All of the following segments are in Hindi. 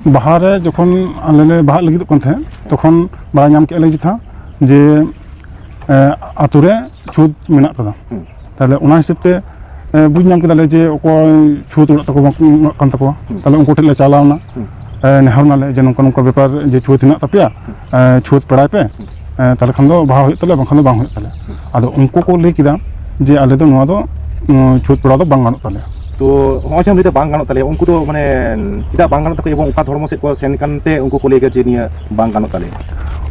बाहा रे जखन आले बाहा लगिद तखन बाड़ा नाम के जिथा जे आतु रे छूत मेना कदा ताले उना हिसाब ते बुझ नाम केदाले जे अकोय छूत उड़ा तको कान तको ताले उनको ठेले चालावना नेहर नाले जे नोंका नोंका बेपार जे छूत हिना तापिया छूत पड़ाय पे ताले खान दो बाहा हुई ताले बांखान दो बांग हुई ताले आदो उनको को लई किदा जे आले दो नोआ दो छूत पड़ा दो बांग गानोग ताले तो हॉज हम तो बांग गानोग ताले उनको तो माने चिदा बांग गानोग तको एबं उका धर्म से को सेन कानते उनको को लेके जे निया बांग गानोग ताले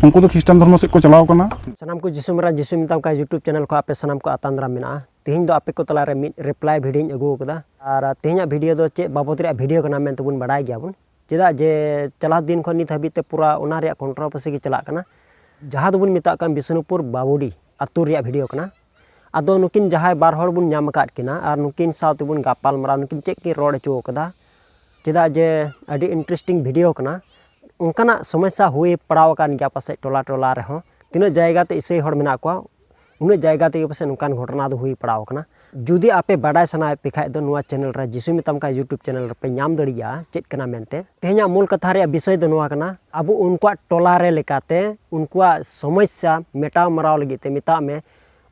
उनको तो ख्रिस्टान धर्म से को चलाव कना सनाम को जिसु मरा जिसु मिताम का यूट्यूब चैनल को आपे सनाम को आतांद्रा मेना तेहिं दो आपे को तला रे मिड रिप्लाई वीडियो अगु कदा और तेहिं वीडियो दो चे बाबत रे वीडियो कना मेन तबुन बडाय गया बुन चेदा जे चला दिन खन नित हबी ते पूरा ओना रे कंट्रोवर्सी के चला कना जहां दोबुन मिता कान बिष्णुपुर बाबुडी आतु रे वीडियो कना आदो नुकिन जहां बार हड़ बुन नाम काट किना और नुकिन साथ बुन गापाल मरा नुकिन चेक की रोड चो कदा चेदा जे अडी इंटरेस्टिंग वीडियो कना उनकाना समस्या हुई पड़ाव कान गया पासे टोला टोला रे हो तीना जायगा ते इसे हड़ मेना को उन जायगा ते पासे नुकान घटना दो हुई पड़ाव कना जुदी आपे बाडाय सना पे खाय दो नुआ चैनल रे जिसु मिताम का यूट्यूब चैनल रे पे नाम दड़िया चेक कना मेनते तेहना मूल कथा रे विषय दो नुआ कना अब उनका टोला रे लेकाते उनका समस्या मेटाव मराव लगी ते मिता में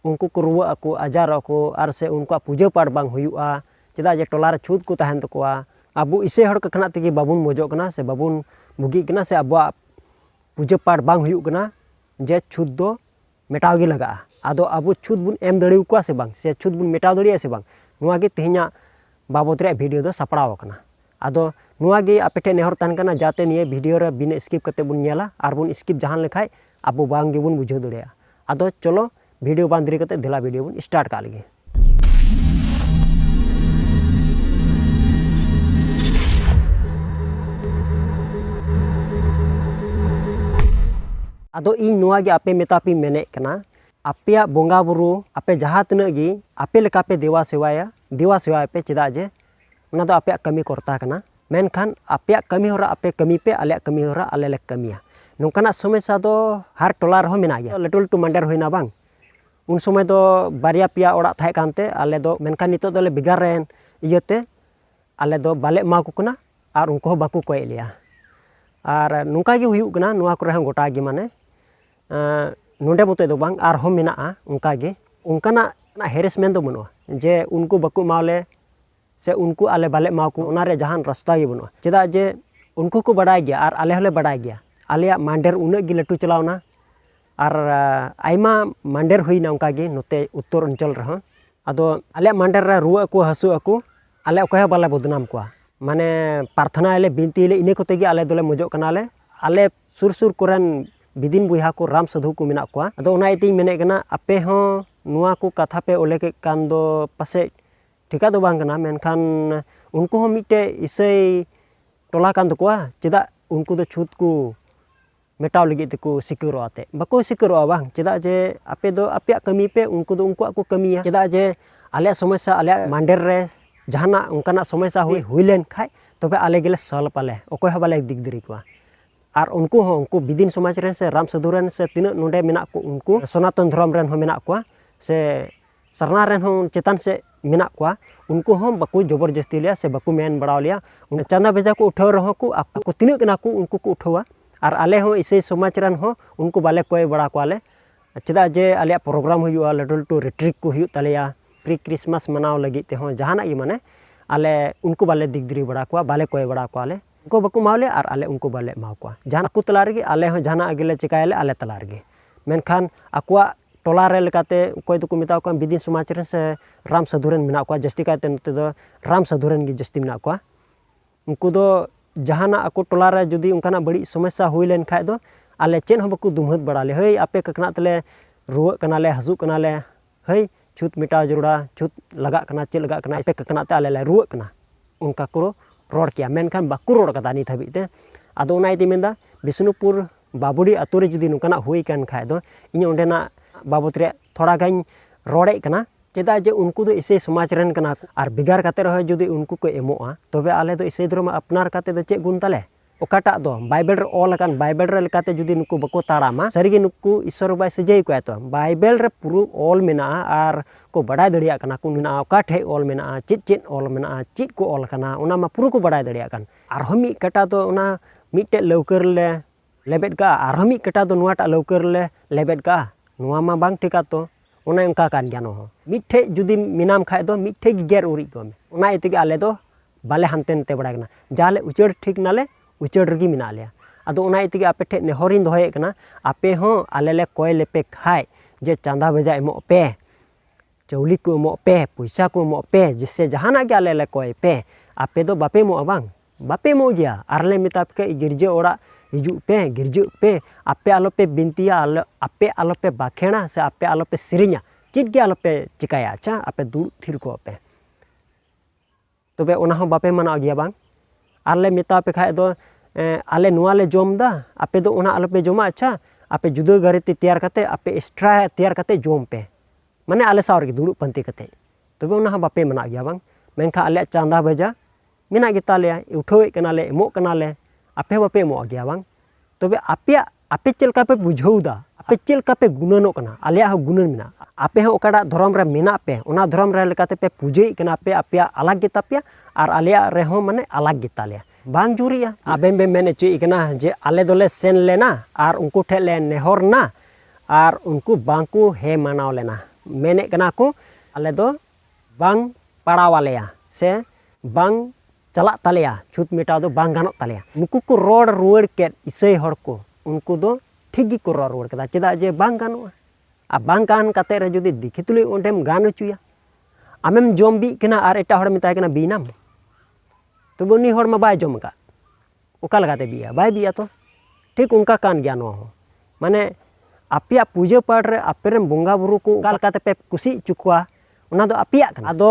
उनको को रुआ को आजार को आर से उनका पूजा पाठ बांग हुआ चेदा जे टोला रे छूत को तहन तकोआ अब इसे हड़ कखना तेगी बाबुन मोजो कना से बाबुन बुगी कना से अब पूजा पाठ बांग हुई कना जे छूत दो मेटाव गे लगा आदो अब छूत बुन एम दड़िव को से बांग से छूत बुन मेटाव दड़िया से बांग नुआ गे तेहिना बाबत रे वीडियो दो सपड़ाव कना आदो नुआ गे आपे ठे नेहर तान कना जाते निये वीडियो रे बिना स्किप करते बुन नेला आर बुन स्किप जहां लेखाय अब बांग गे बुन बुझो दड़िया आदो चलो वीडियो बांध देरी करते दिला वीडियो बुन स्टार्ट का लगे आदो इन नुआ गे आपे मेतापी मेने कना आपे बोंगा बुरु आपे जहां तना गी आपे लेका पे देवा सेवा पे चेदा जे उना दो आपे कमी करता कना मेनखान आपे कमी होरा आपे कमी पे आले कमी होरा आले ले कमिया नोंकाना समस्या दो हर टोला रहो मेना गया लटू लटू मंडर होइना बांग उन समय दो बारिया पिया ओड़ा थाय कानते आले दो मेनखान नितो दोले बिगार रेन इयते आले दो बाले मा को कना और उनको बाकू कोय लिया और नुका गे हुयु कना नुआ करे हम गोटा गे माने नोंडे बोते दो बांग और हम मेना उनका गे उनकाना हेरेसमेंट दो बनुआ जे उनको बाकू मावले से उनको आले बाले मा को ओना रे जहान रास्ता गे बनुआ चेदा जे उनको को बडाय गया और आले हले बडाय गया आले मांडेर उना गे लटू चलावना और आयमा मांडेर हुईना उनका गे नोते उत्तर अंचल रहा आदो आले मांडेर रे रुआ को हसु अको आले ओकय बाले बदनाम को माने प्रार्थना आले बिनती ले इने कोते गे आले दोले मजो कनाले आले सुर सुर कोरन बिदिन बुहा को राम साधु को मेना को आदो ओना इति मेने कना आपे हो नुआ को कथा पे ओले के कान दो पासे ठिका दो बांग कना मेनखान उनको हो मिटे इसई टोला कान दो चेदा उनको दो छूत को मेटाव लगी तको सिक्योर आते बाको सिक्योर बांग चेदा जे आपे दो आपे कमी पे उनको दो उनको को कमिया चेदा जे आले समस्या आले मांडेर रे जहाना उनकाना समस्या हुई लेन खाय तबे आले गेले सॉल्व पाले ओकोय ह बाले दिग दरी को और उनको बिदिन समाज रेन से राम साधु रेन से तीन नोंडे मेना को उनको सनातन धर्म रेन हो मेना को से सरना रेन हो चेतन से मेना को उनको हम बाको जबरदस्ती लिया से बाको मेन बड़ाव लिया उन चंदा भेजा को उठाव रहो को आपको तीन कना को उनको को उठावा और आले हो इसे समाज रेन हो उनको बाले कोय बड़ा को आले चेदा जे आले प्रोग्राम हुआ लटू लटू रिट्रीट को हुई तालेया प्री क्रिसमस मनाव लगी ते हो जहाना ये माने आले उनको बाले दिगदरी बड़ा को बाले कोय बड़ा को आले उनको बाको मावले और आले उनको बाले माव को जहाना को तला रे आले हो जहाना अगेले चिकायले आले तला रे मेनखान अकवा टोला रे लेकाते कोय तो को मिता को बिदिन समाज रे से राम साधुरन मेना को जस्ती काते नते दो राम साधुरन गी जस्ती मेना को उनको दो जहाना अको टोला रे जदी उनकाना बड़ी समस्या हुई लेन खाय दो आले चेन हो बाको दुमहत बड़ाले हई आपे ककना तले रुआ कनाले हसु कनाले हई छूत मिटाव जरूरा छूत लगा कना चे लगा कना आपे ककना ते आले रुआ कना उनका को रोड किया मेनखान बाको रोड कदा नित हबीते आदो ओना इति मेंदा बिष्णुपुर बाबुडी आतु रे जदी नुकाना हुई कान खाय दो इन ओंडेना बाबत रे थोड़ा गाइन रोडे कना चेदा जे उनको दो इसे समाज रेन कना और बिगार काते रहो जदी उनको को एमोआ तबे आले दो इसे धर्म अपनार काते दो चे गुण ताले okatak do Bible re all akan Bible re lekate judi nuku bako tarama sarigi nuku isor bai sejai ko to Bible re puru all mena ar ko badai daria kana ku nina oka the all mena chit all mena chit ko all kana ona ma puru ko badai daria kan arhom mi kata do ona mitte leuker le lebet ka arhom mi kata do nuata leuker le lebet ka nuwa ma bang tika to ona engka kan jano mitte judi minam khai do mitte gi ger uri ko me ona itigi ale do bale hanten te bada kana jale uchar ठीक nale uchar regi mina alya ado ona itigi ape the nehorin dohoye kana ape ho alele koy lepe khai je chanda beja emo pe chauli ko emo pe puisa ko emo pe jisse jahana ge alele koy pe ape do bape mo abang bape mo gya arle mitap ke girje ora hiju pe girje pe ape alope bintia ape alope bakhena se ape alope sirinya chit ge alope chikaya acha ape dur thir ko pe tobe ona ho bape mana gya bang arle mita pe khai do ale nuwa le jom da ape do ona alope joma acha ape juda gare te tiyar kate ape extra tiyar kate jom pe mane ale saur gi dulu panti kate tobe ona ha bape mana gya bang menkha ale chanda beja mina gita le uthoi kana le emo kana le ape bape mo gya bang tobe ape chelka pe bujhau da ape chelka pe gunano kana ale ha gunan mina ape ho okada dhorom re mina pe ona dhorom re lekate pe pujei kana pe apya alag gita pe ar alea re ho mane alag gita le bang juria aben be mene chui kana je ale dole sen lena ar unku thele nehor na ar unku bangku he manaw lena mene kana ko ale do bang padawaleya se bang chalak taleya chut meta do bang ganok taleya nuku ko rod ruwer ket isei hor ko unku do ठीक gi ko rod ruwer kada cheda je bang ganoa a bang kan kate re jodi dikhituli ondem gan chuya amem jombi kena ar eta hor mitai kena binam तो बनी हर मा बाय जम का ओका लगाते बिया बाय बिया तो ठीक उनका कान ज्ञान हो माने आपिया पूजा पाठ रे आपेरम बोंगा बुरु को ओका लगाते पे कुसी चुकवा ओना दो आपिया कना आदो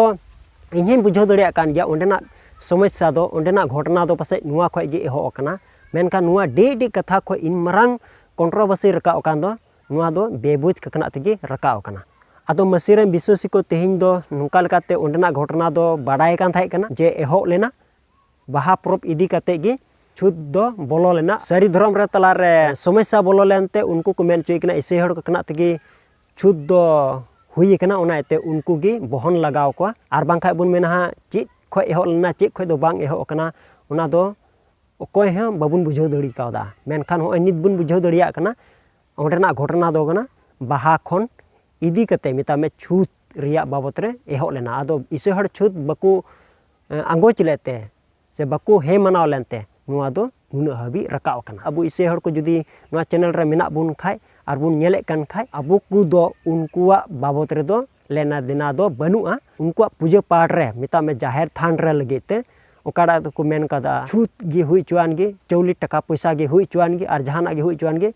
इन्हें बुझो दड़िया कान गया ओंडेना समस्या दो ओंडेना घटना दो पासे नुआ खय गे एहो कना मेनका नुआ डे डे कथा खय इन मरंग कंट्रोवर्सी रका ओकान दो नुआ दो बेबुज ककना तगे रका ओकना आदो मसीरेन विश्वासी को तेहिं दो नुका लगाते ओंडेना घटना दो बाडाय कान थाय कना जे एहो लेना बाहा परब इदी कते गे छुत दो बोलो लेना सारी धर्म रे तला रे समस्या बोलो लेनते उनको को मेन चुई कना इसे हड़ कना तगे छुत दो हुई कना ओना एते उनको गे बहन लगाव को आर बां खाय बुन मेना चित खय एहो लेना चित खय दो बांग एहो कना ओना दो ओकोय हे बाबुन बुझो दड़ी कावदा मेनखान हो नित बुन बुझो दड़िया कना ओंडेना घटना दो कना बाहा खन इदी कते मिता में छुत रिया बाबत रे एहो लेना आदो इसे हड़ छुत बकु आंगोच लेते से बको हे मनाव लेनते नुआ दो नुना हबी रकाव कना अबु इसे हड़ को जुदी नुआ चैनल रे मेना बुन खाय आर बुन नेले कन खाय अबु कु दो उनकुआ बाबत रे दो लेना देना दो बनुआ उनकुआ पूजा पाठ रे मिता में जाहिर थान रे लगेते ओकाडा तो को मेन कदा छूत गे हुई चुआन गे चौली टका पैसा गे हुई चुआन गे आर जहाना गे हुई चुआन गे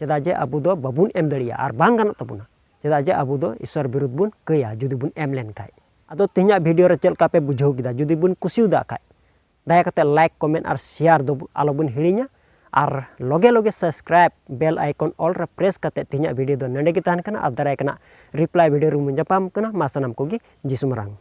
चेदा जे अबु दो बाबुन एम दड़िया आर बांग गानो तबुना चेदा जे अबु दो ईश्वर विरुद्ध बुन कया जुदी बुन एम लेन खाय अदो तिहना वीडियो रे चलका पे बुझाव किदा जुदी बुन कुसिउदा खाय दया कते लाइक कमेंट और शेयर दो आलो बुन हिड़िया और लगे लगे सब्सक्राइब बेल आइकन ऑल रे प्रेस कते तिहना वीडियो दो नंडे गे ताहन कना और दाराय कना रिप्लाई वीडियो रू मुंजापाम कना मासनाम कोगी जिसुमरांग।